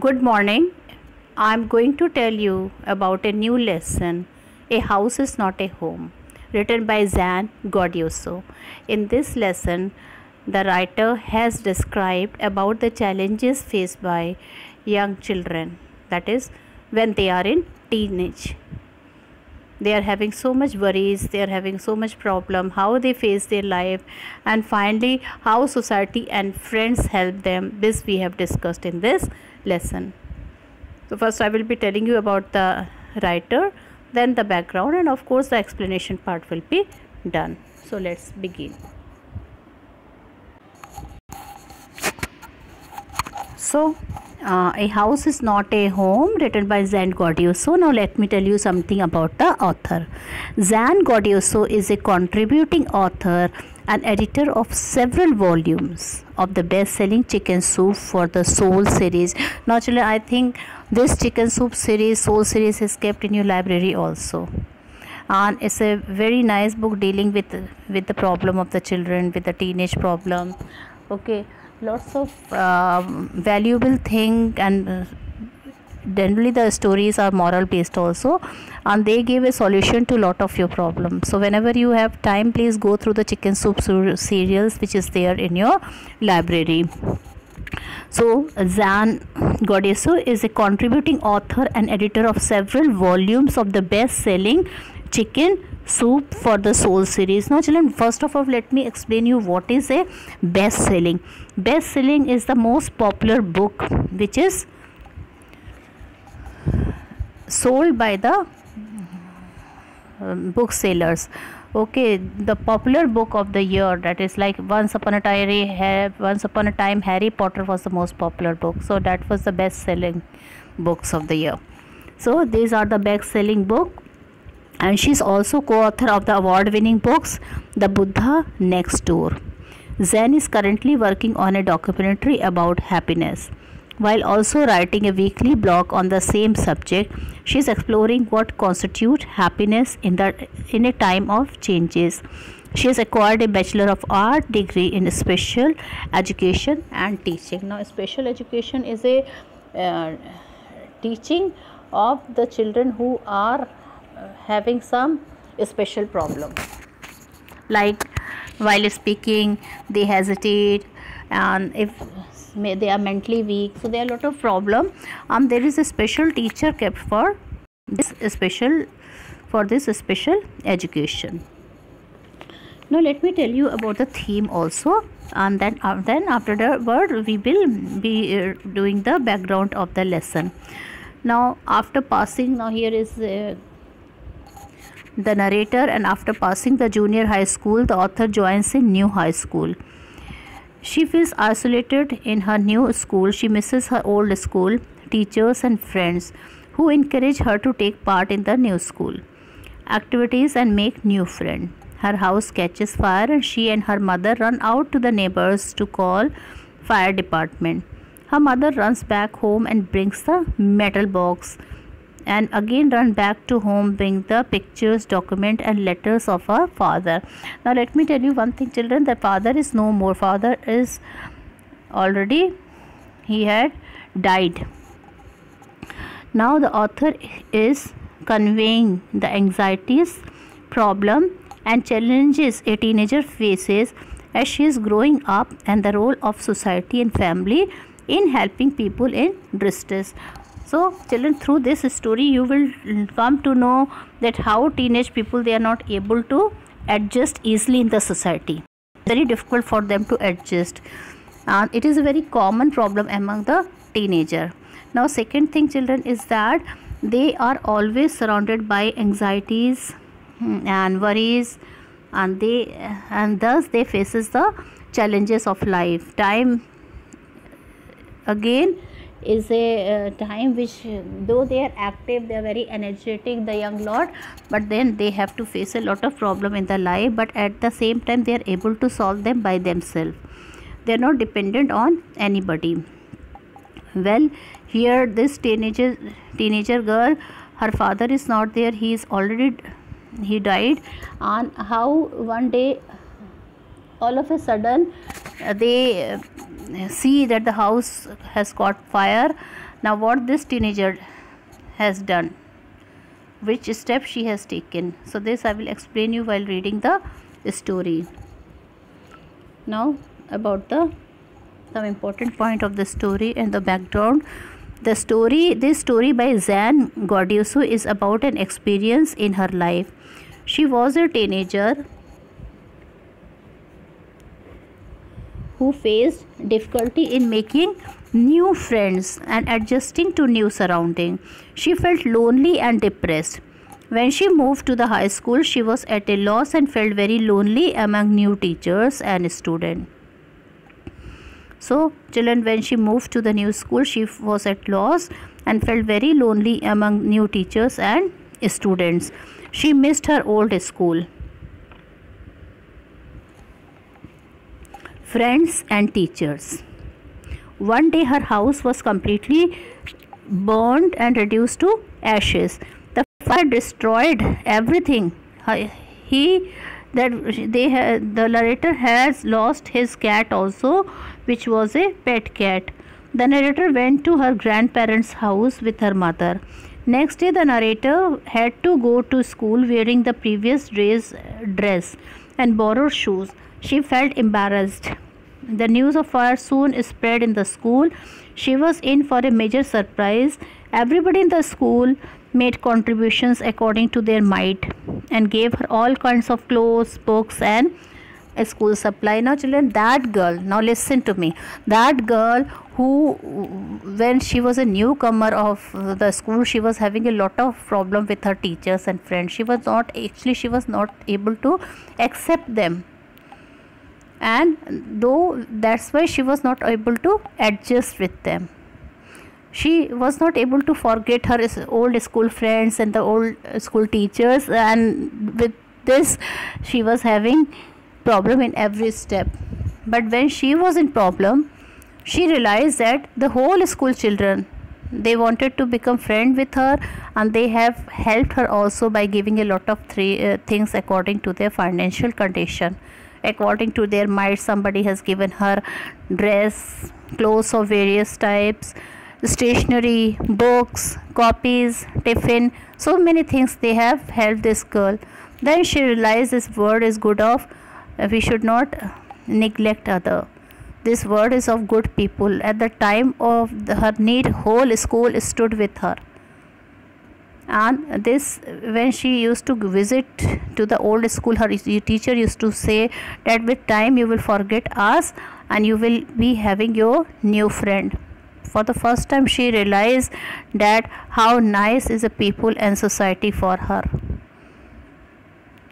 Good morning. I'm going to tell you about a new lesson, A House is Not a Home, written by Zan Gordioso. In this lesson, the writer has described about the challenges faced by young children, that is, when they are in teenage. They are having so much worries, they are having so much problem, how they face their life, and finally how society and friends help them. This we have discussed in this lesson. So first I will be telling you about the writer, then the background, and of course the explanation part will be done. So let's begin. So A House is Not a Home, written by Zan Gordioso. Now let me tell you something about the author. Zan Gordioso is a contributing author and editor of several volumes of the best-selling Chicken Soup for the Soul series. Now children, I think this Chicken Soup series, Soul series, is kept in your library also. And it's a very nice book dealing with the problem of the children, with the teenage problem. Okay, lots of valuable thing, and generally the stories are moral based also, and they give a solution to lot of your problems. So whenever you have time, please go through the Chicken Soup serials which is there in your library. So Zan Gordioso is a contributing author and editor of several volumes of the best-selling Chicken Soup for the Soul series. Now children, first of all let me explain you what is a best-selling. Best-selling is the most popular book which is sold by the booksellers. Okay, the popular book of the year, that is like Once Upon a Time Harry Potter was the most popular book, so that was the best selling books of the year. So these are the best selling book, and she's also co-author of the award winning books The Buddha Next Door. Zan is currently working on a documentary about happiness. While also writing a weekly blog on the same subject, she is exploring what constitutes happiness in a time of changes. She has acquired a Bachelor of Art degree in Special Education and Teaching. Now, special education is a teaching of the children who are having some special problem, like while speaking they hesitate, and if they are mentally weak, so there are a lot of problem. There is a special teacher kept for this special education. Now let me tell you about the theme also, and then after the word we will be doing the background of the lesson. Now here is the narrator, and after passing the junior high school, the author joins a new high school. She feels isolated in her new school. She misses her old school, teachers and friends who encourage her to take part in the new school activities and make new friends. Her house catches fire, and she and her mother run out to the neighbors to call fire department. Her mother runs back home and brings the metal box, and again run back to home, bring the pictures, document and letters of her father. Now let me tell you one thing children, the father is no more. Father is already, he had died. Now the author is conveying the anxieties, problem and challenges a teenager faces as she is growing up, and the role of society and family in helping people in distress. So children, through this story you will come to know that how teenage people, they are not able to adjust easily in the society. Very difficult for them to adjust, and it is a very common problem among the teenager. Now second thing children is that they are always surrounded by anxieties and worries, and thus they faces the challenges of life. Time again is a time which, though they are active, they are very energetic, the young lot, but then they have to face a lot of problem in their life, but at the same time they are able to solve them by themselves. They are not dependent on anybody. Well, here this teenager girl, her father is not there, he died, and how one day all of a sudden they see that the house has caught fire. Now what this teenager has done, which step she has taken, so this I will explain you while reading the story. Now about some important point of the story and the background. This story by Zan Gaudiuso is about an experience in her life. She was a teenager who faced difficulty in making new friends and adjusting to new surroundings. She felt lonely and depressed. When she moved to the high school, she was at a loss and felt very lonely among new teachers and students. So children, when she moved to the new school, she was at loss and felt very lonely among new teachers and students. She missed her old school, friends and teachers. One day her house was completely burned and reduced to ashes. The fire destroyed everything. The narrator has lost his cat also, which was a pet cat. The narrator went to her grandparents' house with her mother. Next day, the narrator had to go to school wearing the previous day's dress and borrowed shoes. She felt embarrassed. The news of fire soon spread in the school. She was in for a major surprise. Everybody in the school made contributions according to their might and gave her all kinds of clothes, books and a school supply. Now children, that girl, now listen to me, that girl who, when she was a newcomer of the school, she was having a lot of problem with her teachers and friends. She was not able to accept them, and though that's why she was not able to adjust with them. She was not able to forget her old school friends and the old school teachers, and with this she was having problem in every step. But when she was in problem, she realized that the whole school children, they wanted to become friend with her, and they have helped her also by giving a lot of things according to their financial condition. According to their might, somebody has given her dress, clothes of various types, stationery, books, copies, tiffin, so many things they have helped this girl. Then she realized this word is good of, we should not neglect other. This word is of good people. At the time of her need, whole school stood with her. And this, when she used to visit to the old school, her teacher used to say that with time you will forget us and you will be having your new friend. For the first time she realized that how nice is a people and society for her.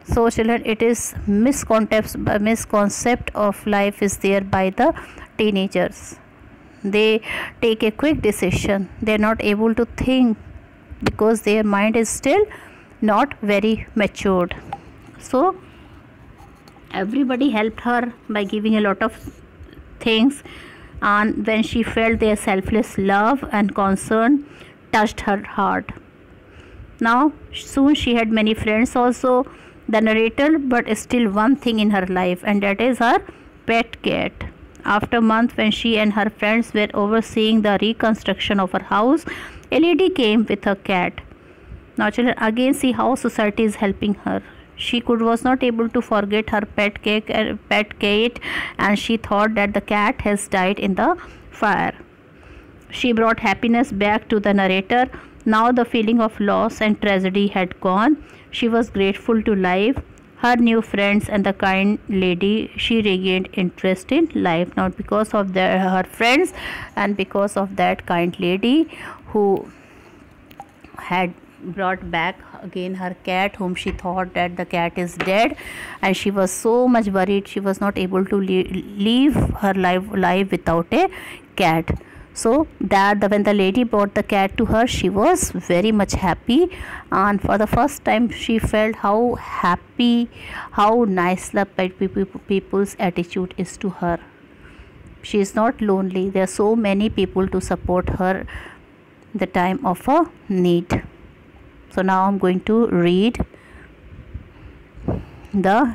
So children, it is misconcept of life is there by the teenagers. They take a quick decision. They are not able to think because their mind is still not very matured. So everybody helped her by giving a lot of things, and when she felt their selfless love and concern touched her heart. Now soon she had many friends also, the narrator, but still one thing in her life, and that is her pet cat. After a month, when she and her friends were overseeing the reconstruction of her house, a lady came with her cat. Now children, again see how society is helping her. She was not able to forget her pet cat, and she thought that the cat has died in the fire. She brought happiness back to the narrator. Now the feeling of loss and tragedy had gone. She was grateful to life, her new friends and the kind lady. She regained interest in life now because of her friends and because of that kind lady who had brought back again her cat, whom she thought that the cat is dead, and she was so much worried. She was not able to live her life without a cat. So that when the lady brought the cat to her, she was very much happy, and for the first time she felt how happy, how nice the people's attitude is to her. She is not lonely. There are so many people to support her the time of a need. So now I'm going to read the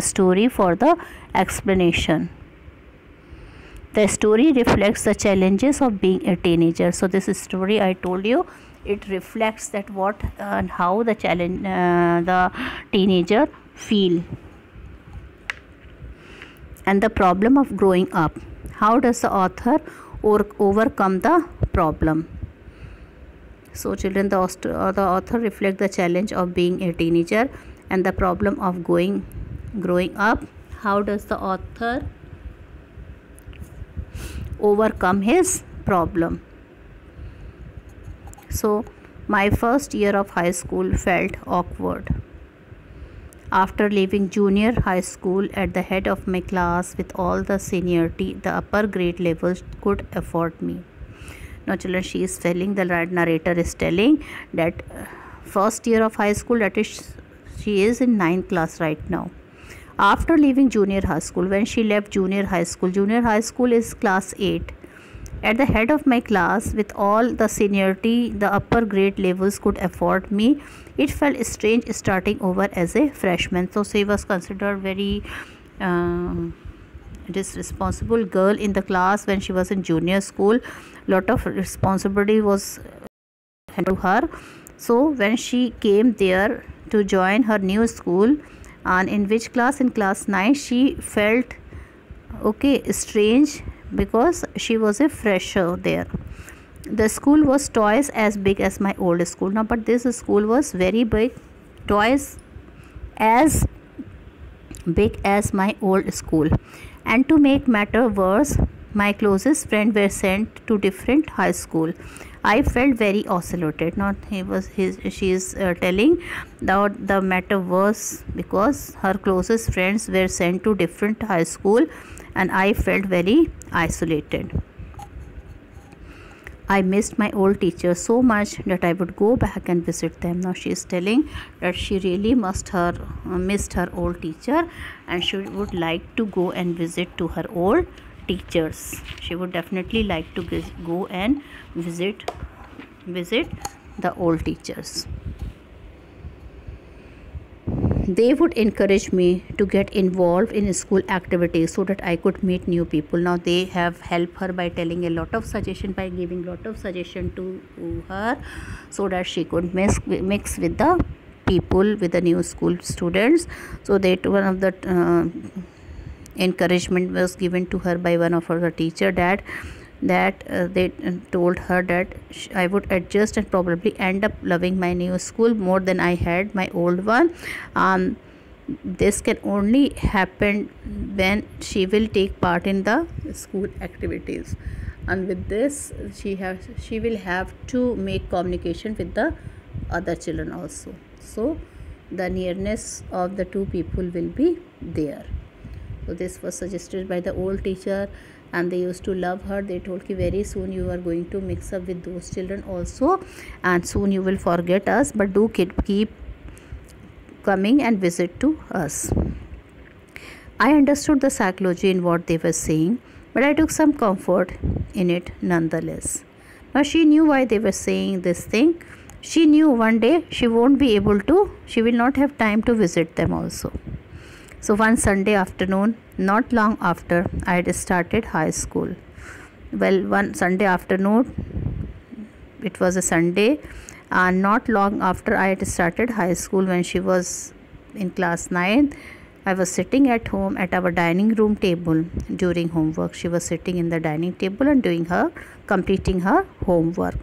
story for the explanation. The story reflects the challenges of being a teenager. So this story I told you, it reflects that what and how the challenge the teenager feel, and the problem of growing up. How does the author overcome the problem? So children, the author reflect the challenge of being a teenager and the problem of growing up. How does the author overcome his problem? So my first year of high school felt awkward. After leaving junior high school at the head of my class with all the seniority the upper grade levels could afford me. Now children, she is telling, the narrator is telling that first year of high school, that is she is in 9th class right now. After leaving junior high school, when she left junior high school is class 8. At the head of my class with all the seniority the upper grade levels could afford me, it felt strange starting over as a freshman. So she was considered very responsible girl in the class when she was in junior school. Lot of responsibility was handed to her. So when she came there to join her new school, and in which class, in class 9, she felt strange because she was a fresher there. The school was twice as big as my old school. Now but this school was very big, twice as big as my old school. And to make matter worse, my closest friends were sent to different high school. I felt very isolated. Not she is telling that the matter was because her closest friends were sent to different high school and I felt very isolated. I missed my old teachers so much that I would go back and visit them. Now she is telling that she really missed her old teacher and she would like to go and visit to her old teachers. She would definitely like to go and visit the old teachers. They would encourage me to get involved in school activities so that I could meet new people. Now they have helped her by telling a lot of suggestion, by giving lot of suggestion to her so that she could mix with the people, with the new school students. So that one of the encouragement was given to her by one of her teacher that they told her that I would adjust and probably end up loving my new school more than I had my old one. This can only happen when she will take part in the school activities, and with this she will have to make communication with the other children also. So the nearness of the two people will be there. So this was suggested by the old teacher and they used to love her. They told ki very soon you are going to mix up with those children also and soon you will forget us, but do keep coming and visit to us. I understood the psychology in what they were saying, but I took some comfort in it nonetheless. Now she knew why they were saying this thing. She knew one day she will not have time to visit them also. So one Sunday afternoon, not long after I had started high school. Well, one Sunday afternoon, it was a Sunday, and not long after I had started high school, when she was in class 9, I was sitting at home at our dining room table during homework. She was sitting in the dining table and completing her homework.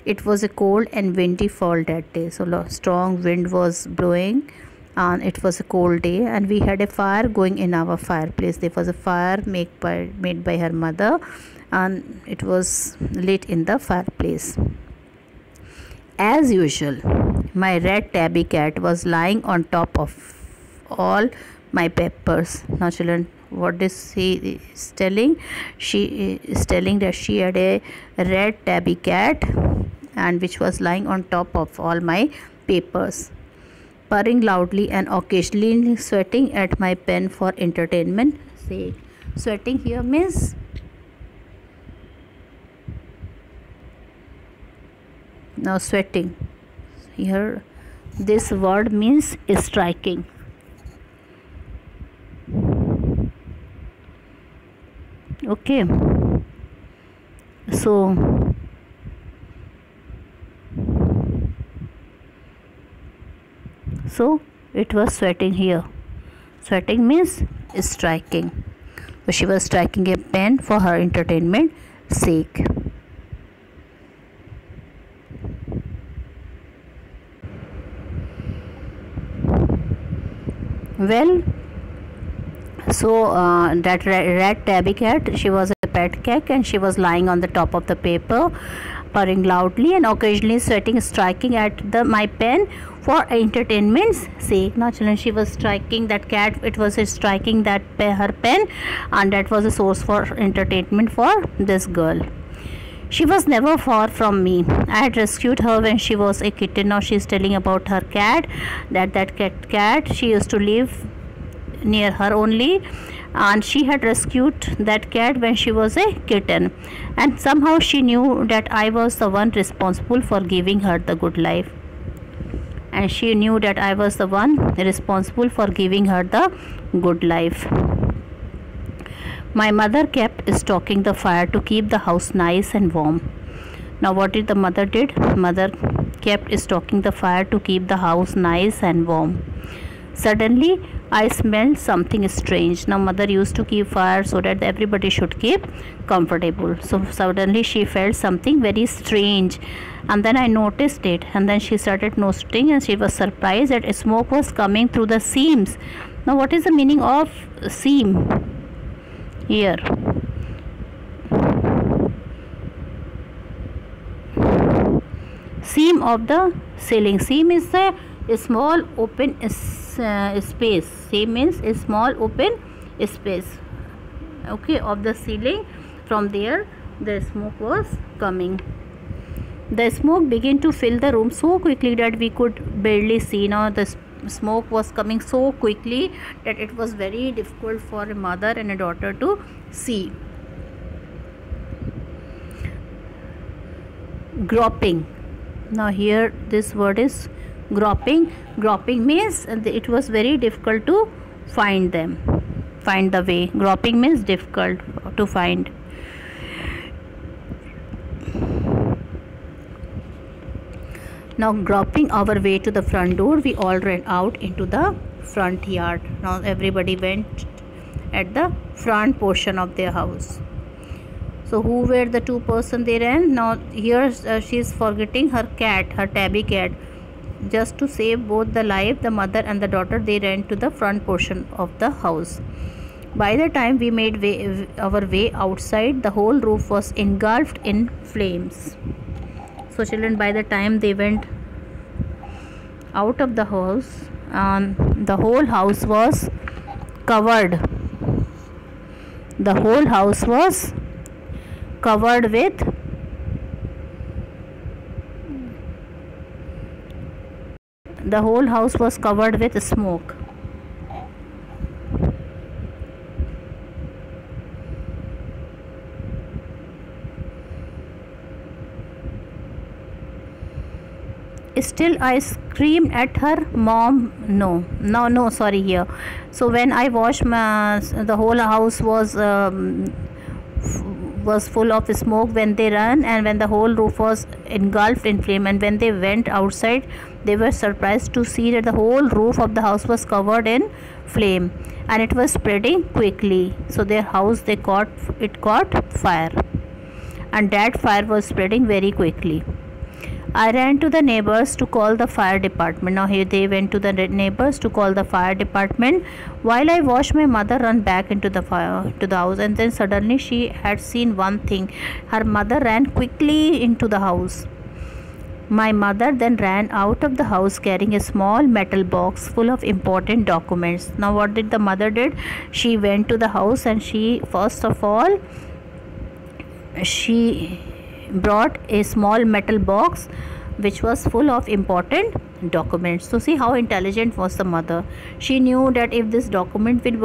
It was a cold and windy fall that day. So strong wind was blowing and it was a cold day, and we had a fire going in our fireplace. There was a fire made by her mother and it was lit in the fireplace. As usual, my red tabby cat was lying on top of all my papers. Now children, what is she is telling? She is telling that she had a red tabby cat and which was lying on top of all my papers, purring loudly and occasionally sweating at my pen for entertainment sake. Sweating here means now sweating here, this word means striking. Okay, so it was sweating here. Sweating means striking. So she was striking a pen for her entertainment sake. Well, so that rat tabby cat, she was a pet cat and she was lying on the top of the paper, purring loudly and occasionally sweating, striking at my pen for entertainment's sake. Now children, she was striking that cat, it was striking that her pen, and that was a source for entertainment for this girl. She was never far from me. I had rescued her when she was a kitten. Now she is telling about her cat, that cat she used to live near her only, and she had rescued that cat when she was a kitten, and somehow she knew that I was the one responsible for giving her the good life, and she knew that I was the one responsible for giving her the good life. My mother kept stoking the fire to keep the house nice and warm. Now what did the mother did? Mother kept stoking the fire to keep the house nice and warm. Suddenly I smelled something strange. Now mother used to keep fire so that everybody should keep comfortable. So suddenly she felt something very strange, and then I noticed it, and then she started noticing, and she was surprised that smoke was coming through the seams. Now what is the meaning of seam here? Seam of the ceiling. Seam is a small open space. Seam means a small open space, okay, of the ceiling. From there the smoke was coming. The smoke began to fill the room so quickly that we could barely see. Now the smoke was coming so quickly that it was very difficult for a mother and a daughter to see. Groping. Now here this word is groping. Groping means it was very difficult to find the way. Groping means difficult to find. Now groping our way to the front door, we all ran out into the front yard. Now everybody went at the front portion of their house. So who were the two persons they ran? Now here she is forgetting her cat, her tabby cat. Just to save both the life, the mother and the daughter, they ran to the front portion of the house. By the time we made our way outside, the whole roof was engulfed in flames. So children, by the time they went out of the house, the whole house was covered. The whole house was covered with smoke. Still I screamed at her, "Mom, no, sorry, here." So when I washed the whole house was full of smoke when they ran, and when the whole roof was engulfed in flame, and when they went outside, they were surprised to see that the whole roof of the house was covered in flame, and it was spreading quickly. So their house, it caught fire, and that fire was spreading very quickly. I ran to the neighbors to call the fire department. Now here they went to the neighbors to call the fire department. While I watched my mother run back into the house, and then suddenly she had seen one thing. Her mother ran quickly into the house. My mother then ran out of the house carrying a small metal box full of important documents. Now what did the mother did? She went to the house, and she brought a small metal box which was full of important documents. So see how intelligent was the mother. She knew that if this document will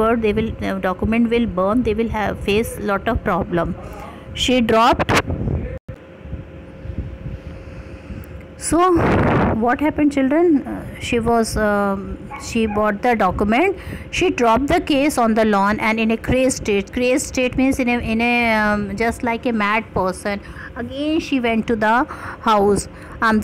burn, they will face lot of problem. So what happened, children? She bought the document, she dropped the case on the lawn, and in a crazed state means in a just like a mad person, again she went to the house.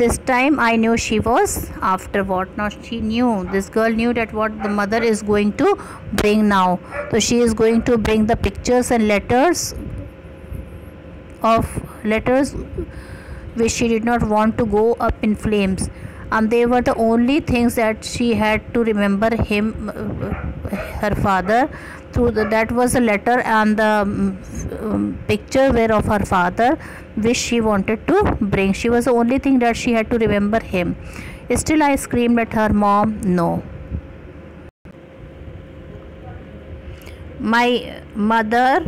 This time I knew she was after what. Now she knew, this girl knew that what the mother is going to bring now. So she is going to bring the pictures and letters which she did not want to go up in flames. They were the only things that she had to remember him, her father. That was a letter, and the picture were of her father, which she wanted to bring. She was the only thing that she had to remember him. Still, I screamed at her, "Mom, no." My mother,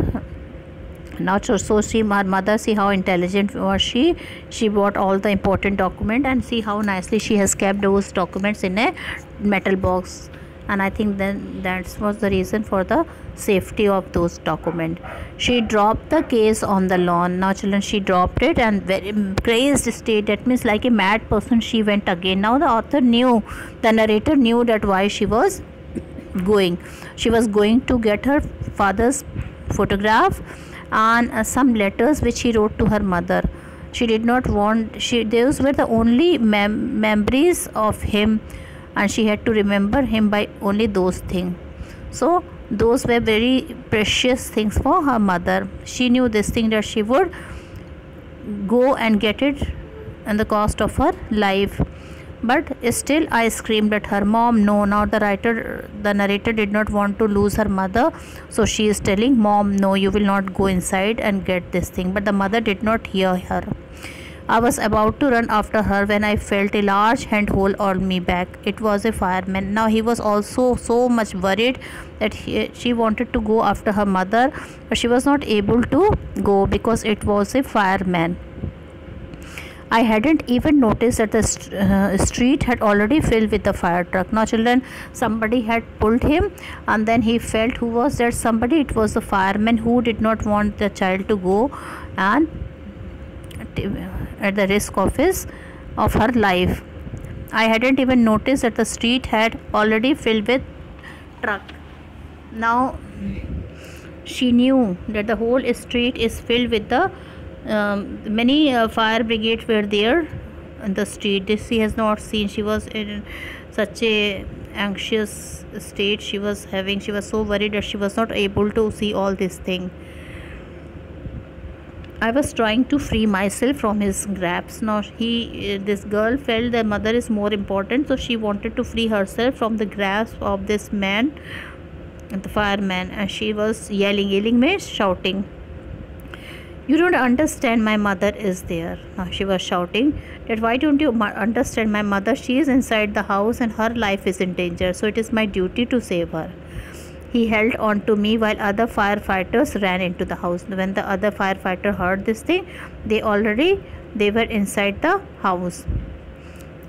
not sure. So she, my mother, see how intelligent was she. She bought all the important document, and see how nicely she has kept those documents in a metal box. And I think then that was the reason for the safety of those documents. She dropped the case on the lawn. Now children, she dropped it, and very crazed state, that means like a mad person, she went again. Now the author knew, the narrator knew that why she was going. She was going to get her father's photograph and some letters which he wrote to her mother. She did not want, those were the only memories of him, and she had to remember him by only those things. So those were very precious things for her mother. She knew this thing, that she would go and get it at the cost of her life. But still I screamed at her, "Mom, no." Now the narrator did not want to lose her mother, so she is telling, "Mom, no, you will not go inside and get this thing." But the mother did not hear her. I was about to run after her when I felt a large hand hold on me back. It was a fireman. Now he was also so much worried that she wanted to go after her mother, but she was not able to go because it was a fireman. I hadn't even noticed that the street had already filled with the fire truck. Now children, somebody had pulled him, and then he felt, who was that somebody? It was the fireman who did not want the child to go, and at the risk of her life. I hadn't even noticed that the street had already filled with truck. Now she knew that the whole street is filled with the many fire brigades were there in the street. This she has not seen. She was in such a anxious state she was having. She was so worried that she was not able to see all this thing. I was trying to free myself from his grasp. Now this girl felt the mother is more important, so she wanted to free herself from the grasp of this man, the fireman, and she was yelling means shouting. "You don't understand, my mother is there." Now she was shouting that, "Why don't you understand my mother? She is inside the house and her life is in danger, so it is my duty to save her." He held on to me while other firefighters ran into the house. When the other firefighter heard this thing, they were inside the house.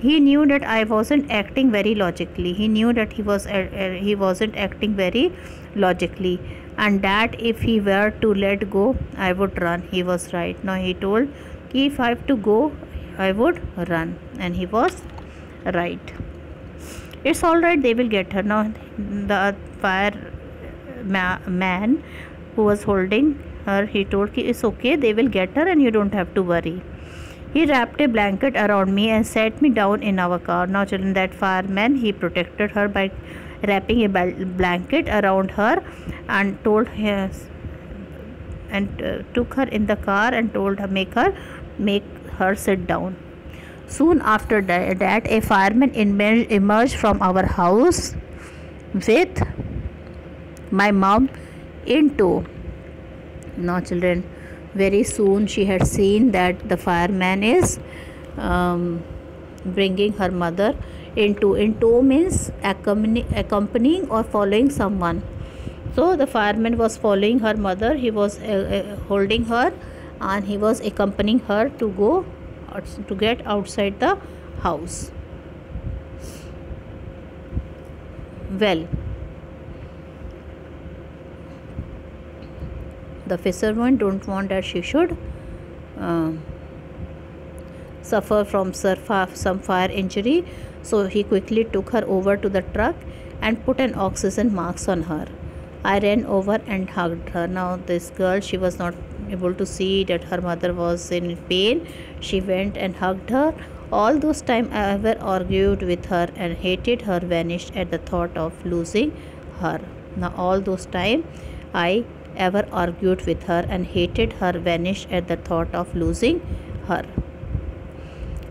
He knew that I wasn't acting very logically. He knew that he wasn't acting very logically, and that if he were to let go, I would run. He was right. Now he told, if I have to go, I would run, and he was right. It's all right, they will get her. Now the fireman who was holding her, he told, it's okay, they will get her and you don't have to worry. He wrapped a blanket around me and sat me down in our car. Now children, that fireman, he protected her by wrapping a blanket around her and told her, and took her in the car and told her, make her sit down. Soon after that, a fireman emerged from our house with my mom in tow. Now children, very soon she had seen that the fireman is bringing her mother in tow. In tow means accompanying or following someone. So the fireman was following her mother. He was holding her, and he was accompanying her to get outside the house. Well, the fisherman don't want that she should suffer from some fire injury, so he quickly took her over to the truck and put an oxygen mask on her. I ran over and hugged her. Now this girl, she was not able to see that her mother was in pain. She went and hugged her. All those time I ever argued with her and hated her vanished at the thought of losing her. Now all those time I ever argued with her and hated her vanished at the thought of losing her.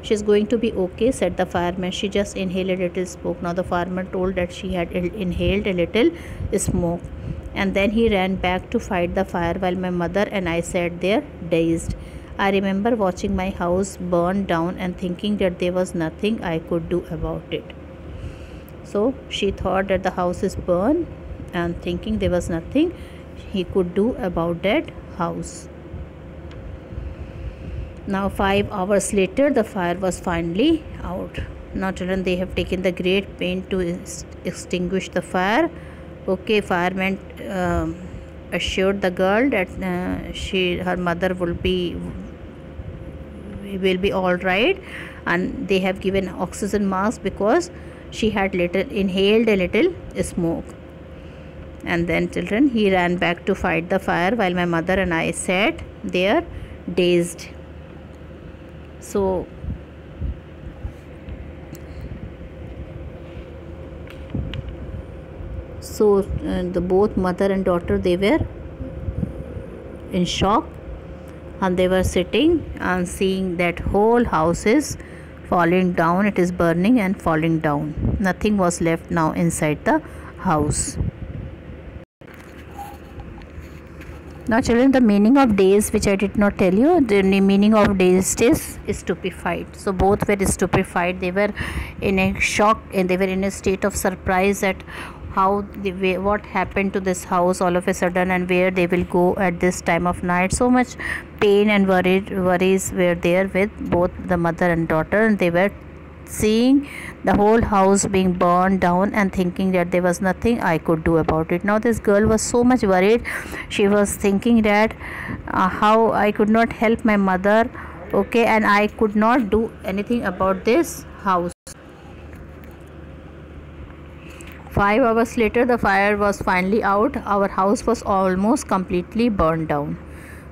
She's going to be okay, said the fireman. She just inhaled a little smoke. Now the fireman told that she had inhaled a little smoke. And then he ran back to fight the fire while my mother and I sat there dazed. I remember watching my house burn down and thinking that there was nothing I could do about it. So she thought that the house is burned and thinking there was nothing he could do about that house. Now 5 hours later, the fire was finally out. Now children, they have taken the great pain to extinguish the fire. Okay, fireman assured the girl that her mother will be all right, and they have given oxygen mask because she had inhaled a little smoke. And then children, he ran back to fight the fire while my mother and I sat there dazed. So the both mother and daughter, they were in shock, and they were sitting and seeing that whole house is falling down. It is burning and falling down. Nothing was left now inside the house. Now children, the meaning of daze, which I did not tell you, the meaning of dazed is stupefied. So both were stupefied. They were in a shock and they were in a state of surprise at what happened to this house all of a sudden and where they will go at this time of night. So much pain and worries were there with both the mother and daughter, and they were seeing the whole house being burned down and thinking that there was nothing I could do about it. Now this girl was so much worried. She was thinking that how I could not help my mother, okay, and I could not do anything about this house. 5 hours later, the fire was finally out. Our house was almost completely burned down.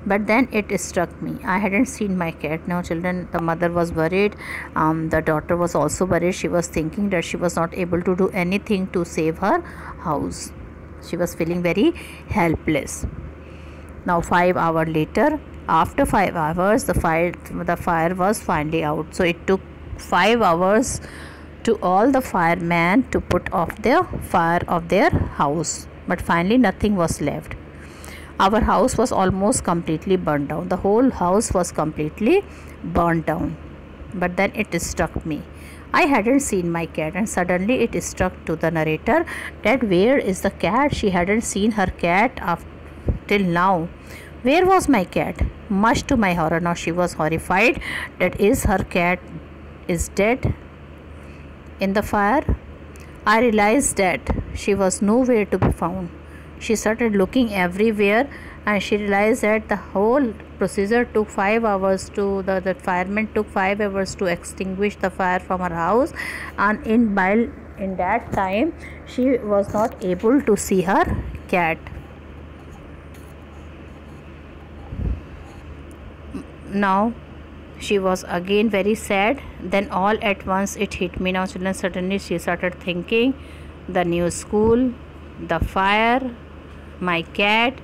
But then it struck me. I hadn't seen my cat. Now children, the mother was worried. The daughter was also worried. She was thinking that she was not able to do anything to save her house. She was feeling very helpless. Now 5 hours later, after 5 hours, the fire was finally out. So it took 5 hours to all the firemen to put off the fire of their house. But finally nothing was left. Our house was almost completely burned down. The whole house was completely burned down. But then it struck me. I hadn't seen my cat, and suddenly it struck to the narrator that where is the cat? She hadn't seen her cat till now. Where was my cat? Much to my horror, now she was horrified. That is, her cat is dead in the fire. I realized that she was nowhere to be found. She started looking everywhere, and she realized that the whole procedure took 5 hours to the firemen took 5 hours to extinguish the fire from her house, and in that time she was not able to see her cat. Now she was again very sad. Then all at once it hit me. Now children, suddenly she started thinking the new school, the fire, my cat.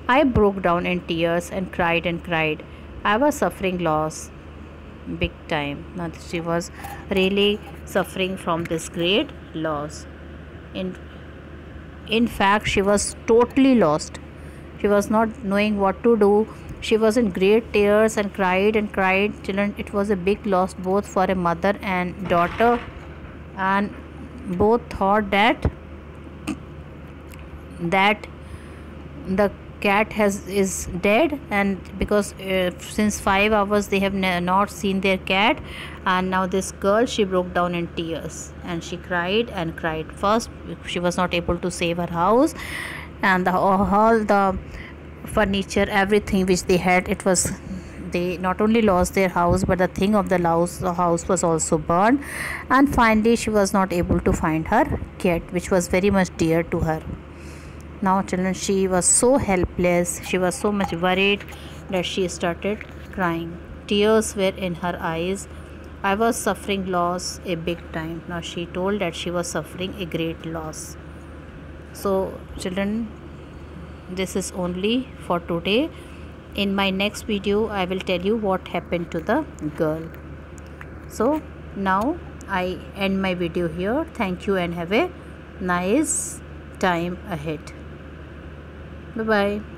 I broke down in tears and cried and cried. I was suffering loss big time. Now she was really suffering from this great loss. In fact, she was totally lost. She was not knowing what to do. She was in great tears and cried and cried. Children, it was a big loss both for a mother and daughter, and both thought that the cat is dead, and because since 5 hours they have not seen their cat. And now this girl, she broke down in tears and she cried and cried. First, she was not able to save her house, and all the furniture, everything which they had, it was they not only lost their house, but the thing of the house was also burned. And finally she was not able to find her cat, which was very much dear to her. Now children, she was so helpless, she was so much worried that she started crying. Tears were in her eyes. I was suffering loss a big time. Now she told that she was suffering a great loss. So children, this is only for today. In my next video I will tell you what happened to the girl. So now I end my video here. Thank you and have a nice time ahead. Bye bye.